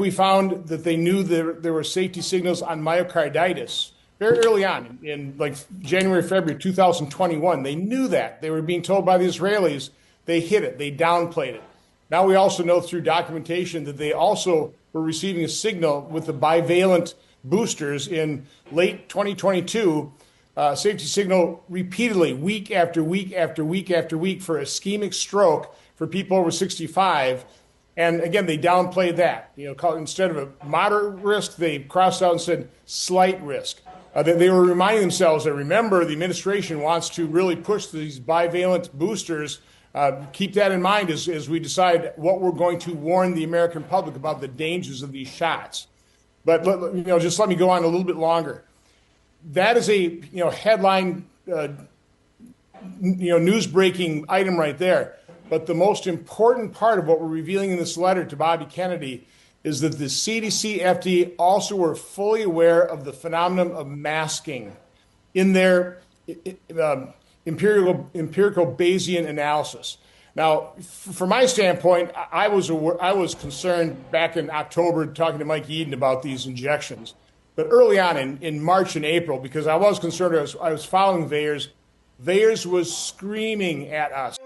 we found that they knew there were safety signals on myocarditis very early on in like January, February 2021. They knew that. They were being told by the Israelis. They hid it. They downplayed it. Now we also know through documentation that they also were receiving a signal with the bivalent boosters in late 2022, safety signal repeatedly, week after week after week after week for ischemic stroke for people over 65. And again, they downplayed that. Instead of a moderate risk, they crossed out and said slight risk. They were reminding themselves that, remember, the administration wants to really push these bivalent boosters. Keep that in mind as we decide what we're going to warn the American public about the dangers of these shots. But just let me go on a little bit longer. That is a headline news-breaking item right there. But the most important part of what we're revealing in this letter to Bobby Kennedy is that the CDC, FDA also were fully aware of the phenomenon of masking in their empirical Bayesian analysis. Now, from my standpoint, I was concerned back in October talking to Mike Eden about these injections. But early on in March and April, because I was concerned, I was following VAERS. VAERS was screaming at us.